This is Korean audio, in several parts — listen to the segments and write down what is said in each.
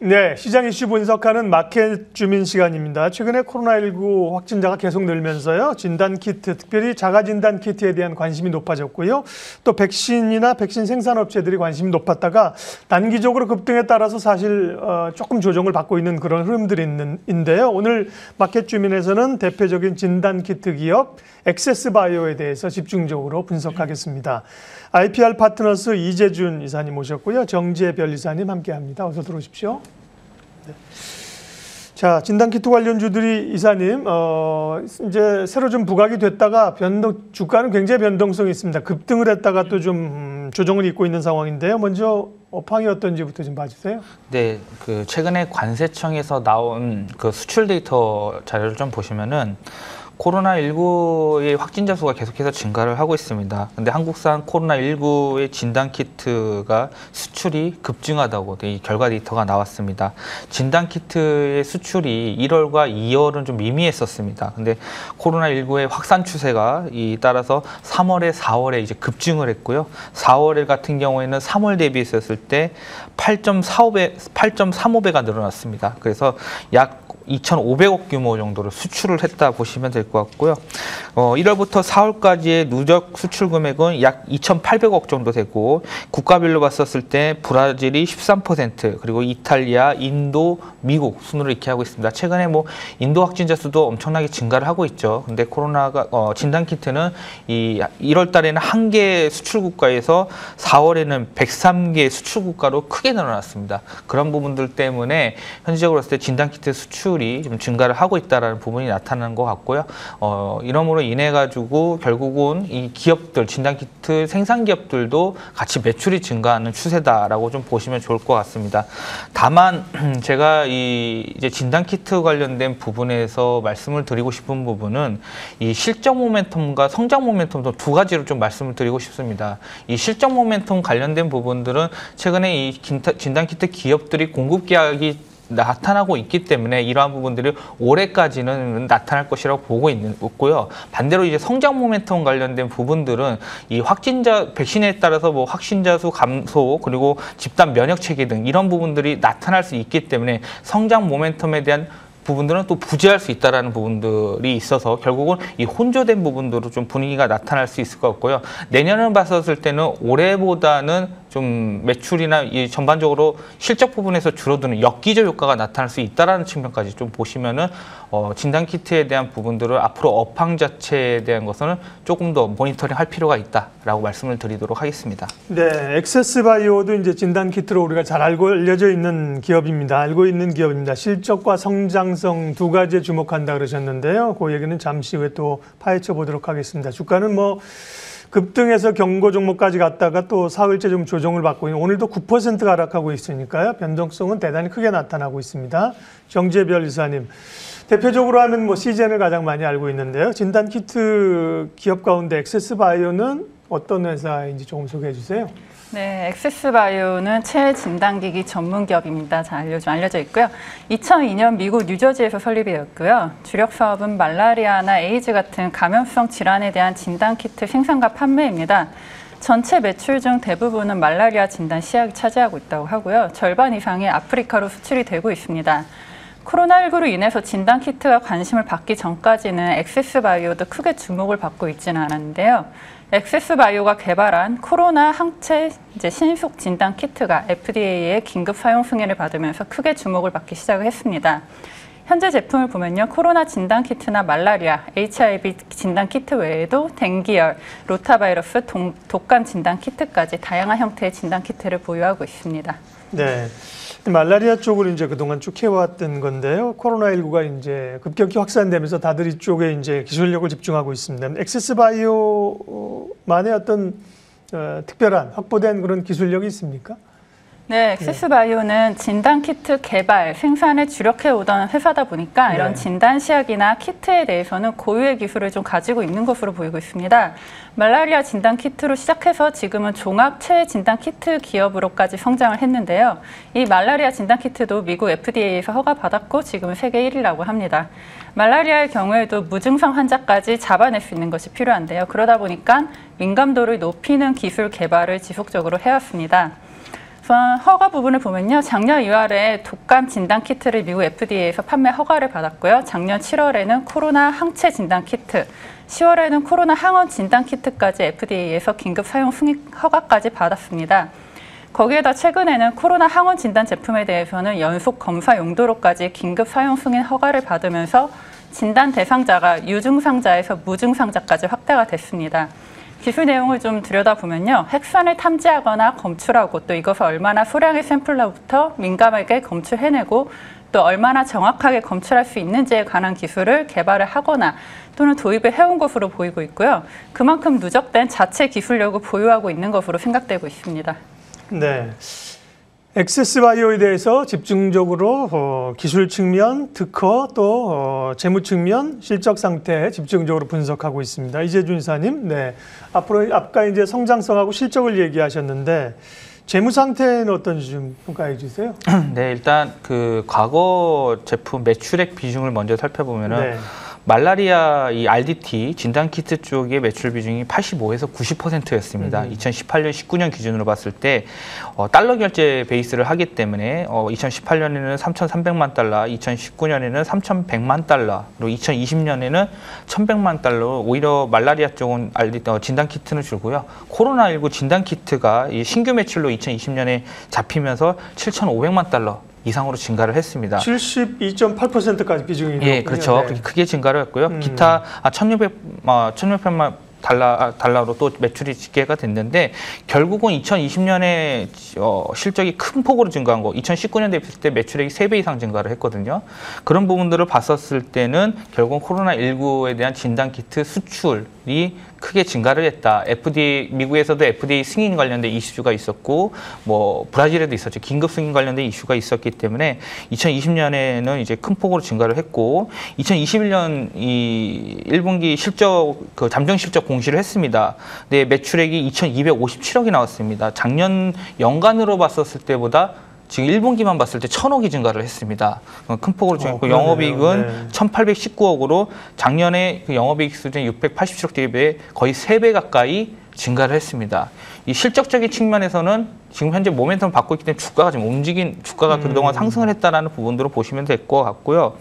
네, 시장 이슈 분석하는 마켓 주민 시간입니다. 최근에 코로나19 확진자가 계속 늘면서요. 진단키트, 특별히 자가진단키트에 대한 관심이 높아졌고요. 또 백신이나 백신 생산업체들이 관심이 높았다가 단기적으로 급등에 따라서 사실 조금 조정을 받고 있는 그런 흐름들이 있는데요. 오늘 마켓 주민에서는 대표적인 진단키트 기업 액세스바이오에 대해서 집중적으로 분석하겠습니다. IPR 파트너스 이재준 이사님 모셨고요. 정재별 이사님 함께합니다. 어서 들어오십시오. 네. 자, 진단키트 관련주들이 이사님 이제 새로 좀 부각이 됐다가 주가는 굉장히 변동성이 있습니다. 급등을 했다가 또 좀 조정을 잇고 있는 상황인데요. 먼저 업황이 어떤지부터 좀 봐주세요. 네, 최근에 관세청에서 나온 수출 데이터 자료를 좀 보시면은. 코로나19의 확진자 수가 계속해서 증가를 하고 있습니다. 근데 한국산 코로나19의 진단키트가 수출이 급증하다고 이 결과 데이터가 나왔습니다. 진단키트의 수출이 1월과 2월은 좀 미미했었습니다. 근데 코로나19의 확산 추세가 따라서 3월에 4월에 이제 급증을 했고요. 4월 같은 경우에는 3월 대비했었을 때 8.35배가 늘어났습니다. 그래서 약 2,500억 규모 정도로 수출을 했다 보시면 될 것 같고요. 1월부터 4월까지의 누적 수출 금액은 약 2,800억 정도 되고 국가별로 봤었을 때 브라질이 13%, 그리고 이탈리아, 인도, 미국 순으로 이렇게 하고 있습니다. 최근에 인도 확진자 수도 엄청나게 증가를 하고 있죠. 근데 코로나가 진단키트는 1월 달에는 1개 수출 국가에서 4월에는 103개 수출 국가로 크게 늘어났습니다. 그런 부분들 때문에 현지적으로 봤을 때 진단키트 수출이 좀 증가를 하고 있다는 부분이 나타나는 것 같고요. 이러므로 인해 가지고 결국은 이 기업들, 진단키트 생산 기업들도 같이 매출이 증가하는 추세다라고 좀 보시면 좋을 것 같습니다. 다만 제가 이제 진단키트 관련된 부분에서 말씀을 드리고 싶은 부분은 이 실적 모멘텀과 성장 모멘텀도 두 가지로 좀 말씀을 드리고 싶습니다. 이 실적 모멘텀 관련된 부분들은 최근에 이 진단키트 기업들이 공급 계약이 나타나고 있기 때문에 이러한 부분들이 올해까지는 나타날 것이라고 보고 있고요. 반대로 이제 성장 모멘텀 관련된 부분들은 이 확진자 백신에 따라서 확진자 수 감소, 그리고 집단 면역 체계 등 이런 부분들이 나타날 수 있기 때문에 성장 모멘텀에 대한 부분들은 또 부재할 수 있다는 부분들이 있어서 결국은 이 혼조된 부분들로 좀 분위기가 나타날 수 있을 것 같고요. 내년을 봤었을 때는 올해보다는 좀 매출이나 이 전반적으로 실적 부분에서 줄어드는 역기저 효과가 나타날 수 있다는 측면까지 좀 보시면은 진단키트에 대한 부분들을 앞으로 업황 자체에 대한 것은 조금 더 모니터링 할 필요가 있다라고 말씀을 드리도록 하겠습니다. 네, 액세스바이오도 이제 진단키트로 우리가 잘 알려져 있는 기업입니다. 실적과 성장성 두 가지에 주목한다 그러셨는데요. 그 얘기는 잠시 후에 또 파헤쳐 보도록 하겠습니다. 주가는 급등해서 경고 종목까지 갔다가 또 사흘째 좀 조정을 받고 있는, 오늘도 9%가 하락하고 있으니까요. 변동성은 대단히 크게 나타나고 있습니다. 정재별 이사님, 대표적으로 하면 시젠을 가장 많이 알고 있는데요. 진단키트 기업 가운데 액세스바이오는 어떤 회사인지 조금 소개해 주세요. 네, 액세스바이오는 체진단기기 전문 기업입니다. 잘 알려져 있고요. 2002년 미국 뉴저지에서 설립이 되었고요. 주력 사업은 말라리아나 에이즈 같은 감염성 질환에 대한 진단키트 생산과 판매입니다. 전체 매출 중 대부분은 말라리아 진단 시약이 차지하고 있다고 하고요. 절반 이상이 아프리카로 수출이 되고 있습니다. 코로나19로 인해서 진단키트가 관심을 받기 전까지는 액세스바이오도 크게 주목을 받고 있지는 않았는데요. 액세스바이오가 개발한 코로나 항체 신속 진단 키트가 FDA의 긴급 사용 승인을 받으면서 크게 주목을 받기 시작을 했습니다. 현재 제품을 보면요, 코로나 진단 키트나 말라리아, HIV 진단 키트 외에도 댕기열, 로타바이러스, 독감 진단 키트까지 다양한 형태의 진단 키트를 보유하고 있습니다. 네. 말라리아 쪽을 이제 그동안 쭉 해왔던 건데요. 코로나19가 이제 급격히 확산되면서 다들 이쪽에 이제 기술력을 집중하고 있습니다. 액세스바이오만의 어떤 특별한 확보된 그런 기술력이 있습니까? 네, 액세스바이오는 진단키트 개발, 생산에 주력해 오던 회사다 보니까 이런 진단 시약이나 키트에 대해서는 고유의 기술을 좀 가지고 있는 것으로 보이고 있습니다. 말라리아 진단키트로 시작해서 지금은 종합 체진단키트 기업으로까지 성장을 했는데요. 이 말라리아 진단키트도 미국 FDA에서 허가받았고 지금은 세계 1위라고 합니다. 말라리아의 경우에도 무증상 환자까지 잡아낼 수 있는 것이 필요한데요. 그러다 보니까 민감도를 높이는 기술 개발을 지속적으로 해왔습니다. 우선 허가 부분을 보면요. 작년 2월에 독감 진단 키트를 미국 FDA에서 판매 허가를 받았고요. 작년 7월에는 코로나 항체 진단 키트, 10월에는 코로나 항원 진단 키트까지 FDA에서 긴급 사용 승인 허가까지 받았습니다. 거기에다 최근에는 코로나 항원 진단 제품에 대해서는 연속 검사 용도로까지 긴급 사용 승인 허가를 받으면서 진단 대상자가 유증상자에서 무증상자까지 확대가 됐습니다. 기술 내용을 좀 들여다보면요. 핵산을 탐지하거나 검출하고 또 이것을 얼마나 소량의 샘플로부터 민감하게 검출해내고 또 얼마나 정확하게 검출할 수 있는지에 관한 기술을 개발을 하거나 또는 도입을 해온 것으로 보이고 있고요. 그만큼 누적된 자체 기술력을 보유하고 있는 것으로 생각되고 있습니다. 네. 액세스바이오에 대해서 집중적으로 기술 측면, 특허 또 재무 측면, 실적 상태 집중적으로 분석하고 있습니다. 이재준 이사님, 네. 앞으로 아까 이제 성장성하고 실적을 얘기하셨는데 재무 상태는 어떤지 좀 평가해 주세요. 네, 일단 그 과거 제품 매출액 비중을 먼저 살펴보면은 네. 말라리아 이 RDT 진단 키트 쪽의 매출 비중이 85에서 90%였습니다. 2018년, 19년 기준으로 봤을 때 달러 결제 베이스를 하기 때문에 2018년에는 3,300만 달러, 2019년에는 3,100만 달러로 2020년에는 1,100만 달러. 오히려 말라리아 쪽은 진단 키트는 줄고요. 코로나19 진단 키트가 이 신규 매출로 2020년에 잡히면서 7,500만 달러. 이상으로 증가를 했습니다. 72.8%까지 비중이 높군요. 예, 그렇죠. 네. 그렇게 크게 증가를 했고요. 기타 1,600만 달러로 또 매출이 집계가 됐는데 결국은 2020년에 실적이 큰 폭으로 증가한 거, 2019년 대비했을 때 매출액이 3배 이상 증가를 했거든요. 그런 부분들을 봤었을 때는 결국 코로나19에 대한 진단 키트 수출이 크게 증가를 했다. 미국에서도 FDA 승인 관련된 이슈가 있었고, 뭐 브라질에도 있었죠. 긴급 승인 관련된 이슈가 있었기 때문에 2020년에는 이제 큰 폭으로 증가를 했고, 2021년 이 1분기 실적 그 잠정 실적 공시를 했습니다. 근데 매출액이 2,257억이 나왔습니다. 작년 연간으로 봤었을 때보다 지금 1분기만 봤을 때 1,000억이 증가를 했습니다. 큰 폭으로 증가했고 영업이익은 네. 1,819억으로 작년에 그 영업이익 수준이 687억 대비해 거의 3배 가까이 증가를 했습니다. 이 실적적인 측면에서는 지금 현재 모멘텀을 받고 있기 때문에 주가가 지금 주가가 그동안 상승을 했다라는 부분들을 보시면 될 것 같고요.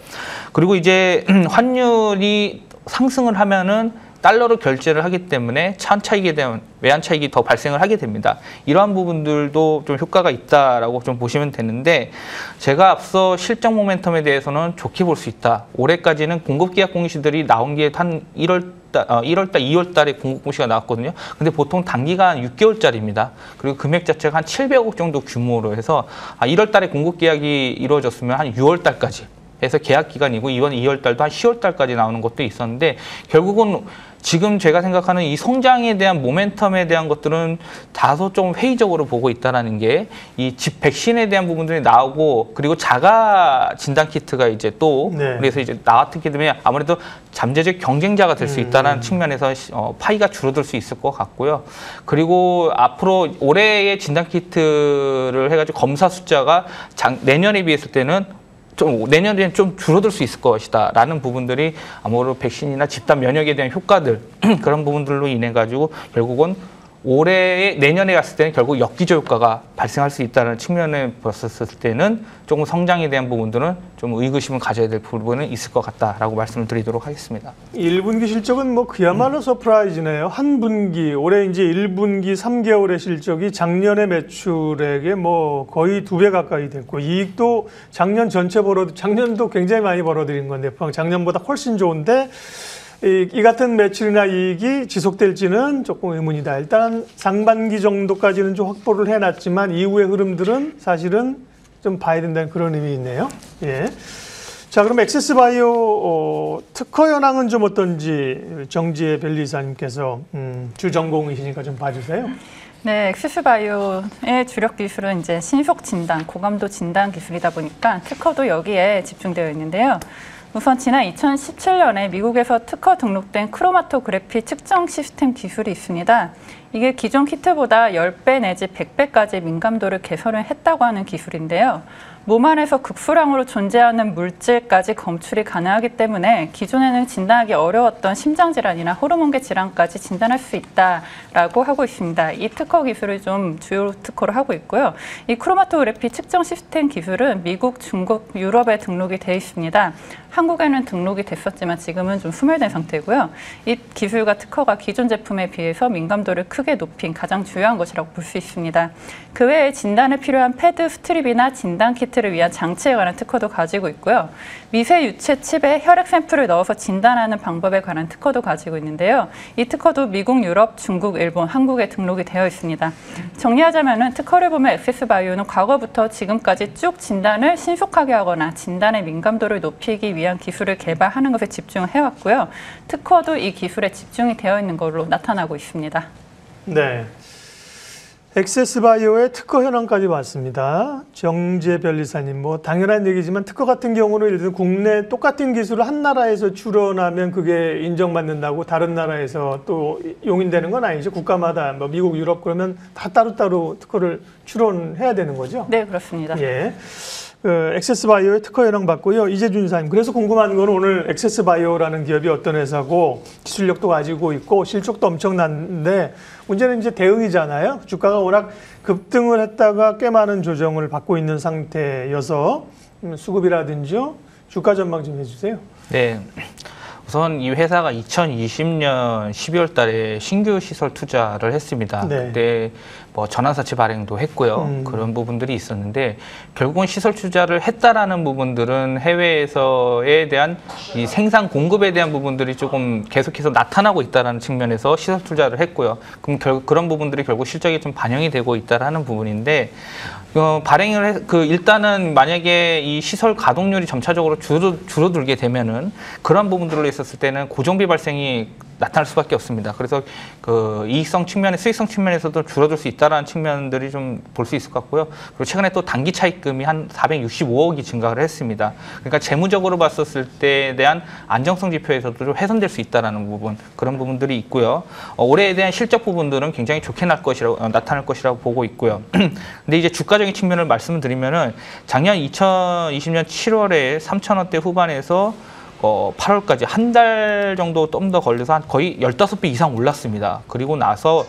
그리고 이제 환율이 상승을 하면은 달러로 결제를 하기 때문에 차환 차익에 대한 외환 차익이 더 발생을 하게 됩니다. 이러한 부분들도 좀 효과가 있다라고 좀 보시면 되는데 제가 앞서 실적 모멘텀에 대해서는 좋게 볼 수 있다. 올해까지는 공급 계약 공시들이 나온 게 한 1월달, 2월달에 공급 공시가 나왔거든요. 근데 보통 단기간 6개월짜리입니다. 그리고 금액 자체가 한 700억 정도 규모로 해서 1월달에 공급 계약이 이루어졌으면 한 6월달까지 해서 계약 기간이고 이번 2월달도 한 10월달까지 나오는 것도 있었는데 결국은 지금 제가 생각하는 이 성장에 대한 모멘텀에 대한 것들은 다소 좀 회의적으로 보고 있다는 게 이 집 백신에 대한 부분들이 나오고 그리고 자가 진단 키트가 이제 또 네. 그래서 이제 나왔기 때문에 아무래도 잠재적 경쟁자가 될 수 있다는 측면에서 파이가 줄어들 수 있을 것 같고요. 그리고 앞으로 올해의 진단 키트를 해가지고 검사 숫자가 내년에 비했을 때는 내년에는 좀 줄어들 수 있을 것이다라는 부분들이 아무래도 백신이나 집단 면역에 대한 효과들 그런 부분들로 인해 가지고 결국은 내년에 갔을 때는 결국 역기조 효과가 발생할 수 있다는 측면에 봤었을 때는 조금 성장에 대한 부분들은 좀 의구심을 가져야 될 부분은 있을 것 같다라고 말씀을 드리도록 하겠습니다. 1분기 실적은 뭐 그야말로 서프라이즈네요. 한 분기, 올해 이제 1분기 3개월의 실적이 작년의 매출액의 뭐 거의 2배 가까이 됐고 이익도 작년도 굉장히 많이 벌어들인 건데 작년보다 훨씬 좋은데 이 같은 매출이나 이익이 지속될지는 조금 의문이다. 일단 상반기 정도까지는 좀 확보를 해놨지만 이후의 흐름들은 사실은 좀 봐야 된다는 그런 의미 있네요. 예. 자, 그럼 액세스바이오 특허 현황은 좀 어떤지 정지혜 변리사님께서 주전공이시니까 좀 봐주세요. 네, 액세스바이오의 주력 기술은 이제 신속 진단, 고감도 진단 기술이다 보니까 특허도 여기에 집중되어 있는데요. 우선 지난 2017년에 미국에서 특허 등록된 크로마토그래피 측정 시스템 기술이 있습니다. 이게 기존 키트보다 10배 내지 100배까지 민감도를 개선을 했다고 하는 기술인데요. 몸 안에서 극수량으로 존재하는 물질까지 검출이 가능하기 때문에 기존에는 진단하기 어려웠던 심장질환이나 호르몬계 질환까지 진단할 수 있다라고 하고 있습니다. 이 특허 기술을 좀 주요 특허로 하고 있고요. 이 크로마토그래피 측정 시스템 기술은 미국, 중국, 유럽에 등록이 되어 있습니다. 한국에는 등록이 됐었지만 지금은 좀 소멸된 상태고요. 이 기술과 특허가 기존 제품에 비해서 민감도를 크게 높인 가장 중요한 것이라고 볼 수 있습니다. 그 외에 진단에 필요한 패드, 스트립이나 진단 키트를 위한 장치에 관한 특허도 가지고 있고요. 미세 유체 칩에 혈액 샘플을 넣어서 진단하는 방법에 관한 특허도 가지고 있는데요. 이 특허도 미국, 유럽, 중국, 일본, 한국에 등록이 되어 있습니다. 정리하자면은 특허를 보면 엑세스바이오는 과거부터 지금까지 쭉 진단을 신속하게 하거나 진단의 민감도를 높이기 위한 기술을 개발하는 것에 집중을 해왔고요. 특허도 이 기술에 집중이 되어 있는 걸로 나타나고 있습니다. 네. 엑세스바이오의 특허 현황까지 봤습니다. 정재 변리사님, 뭐 당연한 얘기지만 특허 같은 경우는 예를 들어 국내 똑같은 기술을 한 나라에서 출원하면 그게 인정받는다고 다른 나라에서 또 용인되는 건 아니죠. 국가마다 뭐 미국, 유럽 그러면 다 따로따로 특허를 출원해야 되는 거죠. 네, 그렇습니다. 예. 엑세스바이오의 특허 현황 받고요. 이재준 이사님, 그래서 궁금한 건 오늘 엑세스바이오라는 기업이 어떤 회사고 기술력도 가지고 있고 실적도 엄청난데 문제는 이제 대응이잖아요. 주가가 워낙 급등을 했다가 꽤 많은 조정을 받고 있는 상태여서 수급이라든지 주가 전망 좀 해주세요. 네. 우선 이 회사가 2020년 12월 달에 신규 시설 투자를 했습니다. 네. 그때 뭐 전환사채 발행도 했고요. 그런 부분들이 있었는데 결국은 시설 투자를 했다라는 부분들은 해외에서에 대한 이 생산 공급에 대한 부분들이 조금 계속해서 나타나고 있다라는 측면에서 시설 투자를 했고요. 그럼 그런 부분들이 결국 실적에 좀 반영이 되고 있다라는 부분인데 발행을 일단은 만약에 이 시설 가동률이 점차적으로 줄어들게 되면은 그런 부분들로 있었을 때는 고정비 발생이 나타날 수밖에 없습니다. 그래서 그 이익성 측면에 수익성 측면에서도 줄어들 수 있다라는 측면들이 좀 볼 수 있을 것 같고요. 그리고 최근에 또 단기 차입금이 한 465억이 증가를 했습니다. 그러니까 재무적으로 봤었을 때에 대한 안정성 지표에서도 좀 훼손될 수 있다라는 부분, 그런 부분들이 있고요. 올해에 대한 실적 부분들은 굉장히 좋게 나타날 것이라고 보고 있고요. 근데 이제 주가적인 측면을 말씀을 드리면은 작년 2020년 7월에 3,000원대 후반에서 8월까지 한 달 정도 좀 더 걸려서 한 거의 15배 이상 올랐습니다. 그리고 나서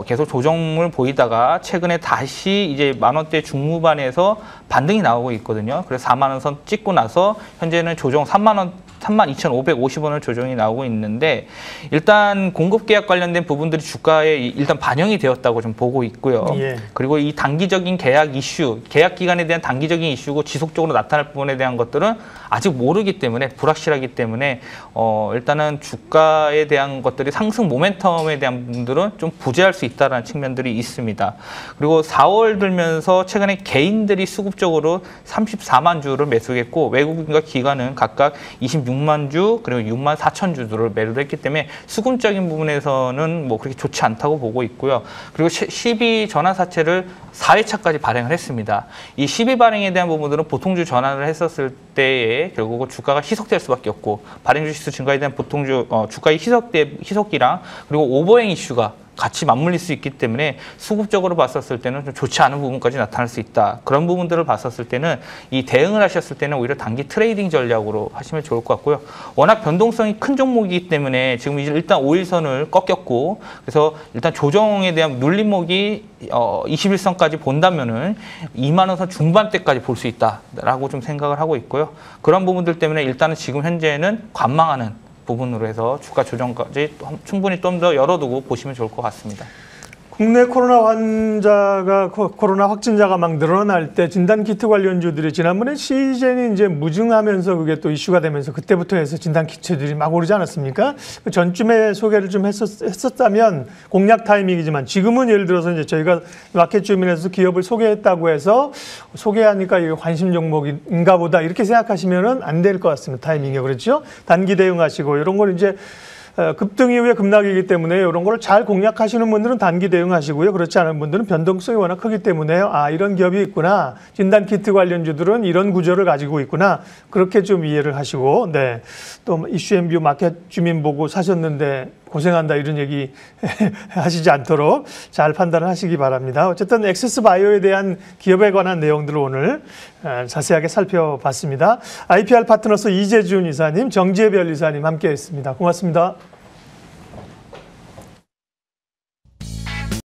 계속 조정을 보이다가 최근에 다시 이제 10,000원대 중후반에서 반등이 나오고 있거든요. 그래서 40,000원 선 찍고 나서 현재는 조정 32,550원을 조정이 나오고 있는데 일단 공급 계약 관련된 부분들이 주가에 일단 반영이 되었다고 좀 보고 있고요. 예. 그리고 이 단기적인 계약 이슈, 계약 기간에 대한 단기적인 이슈고 지속적으로 나타날 부분에 대한 것들은 아직 모르기 때문에 불확실하기 때문에 일단은 주가에 대한 것들이 상승 모멘텀에 대한 부분들은 좀 부재할 수 있다는 측면들이 있습니다. 그리고 4월 들면서 최근에 개인들이 수급적으로 34만 주를 매수했고 외국인과 기관은 각각 26만 주 그리고 6만 4천 주들을 매도를 했기 때문에 수급적인 부분에서는 뭐 그렇게 좋지 않다고 보고 있고요. 그리고 12 전환사채를 4회차까지 발행을 했습니다. 이 12 발행에 대한 부분들은 보통주 전환을 했었을 때에 결국 주가가 희석될 수밖에 없고 발행주 지수 증가에 대한 보통주 주가의 희석기랑 그리고 오버행 이슈가 같이 맞물릴 수 있기 때문에 수급적으로 봤었을 때는 좀 좋지 않은 부분까지 나타날 수 있다. 그런 부분들을 봤었을 때는 이 대응을 하셨을 때는 오히려 단기 트레이딩 전략으로 하시면 좋을 것 같고요. 워낙 변동성이 큰 종목이기 때문에 지금 이제 일단 5일선을 꺾였고 그래서 일단 조정에 대한 눌림목이 21선까지 본다면은 2만 원 선 중반대까지 볼 수 있다라고 좀 생각을 하고 있고요. 그런 부분들 때문에 일단은 지금 현재는 관망하는 부분으로 해서 주가 조정까지 충분히 좀 더 열어두고 보시면 좋을 것 같습니다. 국내 코로나 확진자가 막 늘어날 때 진단키트 관련주들이 지난번에 시즌이 이제 무증하면서 그게 또 이슈가 되면서 그때부터 해서 진단키트들이 막 오르지 않았습니까? 그 전쯤에 소개를 좀 했었다면 공략 타이밍이지만 지금은 예를 들어서 이제 저희가 마켓 주민에서 기업을 소개했다고 해서 소개하니까 이게 관심 종목인가 보다 이렇게 생각하시면은 안 될 것 같습니다. 타이밍이 그렇죠? 단기 대응하시고 이런 걸 이제 급등 이후에 급락이기 때문에 이런 걸 잘 공략하시는 분들은 단기 대응하시고요. 그렇지 않은 분들은 변동성이 워낙 크기 때문에 이런 기업이 있구나. 진단키트 관련주들은 이런 구조를 가지고 있구나. 그렇게 좀 이해를 하시고 또 이슈앤뷰 마켓 주민 보고 사셨는데 고생한다 이런 얘기 하시지 않도록 잘 판단을 하시기 바랍니다. 어쨌든 액세스 바이오에 대한 기업에 관한 내용들을 오늘 자세하게 살펴봤습니다. IPR 파트너스 이재준 이사님, 정지혜별 이사님 함께했습니다. 고맙습니다.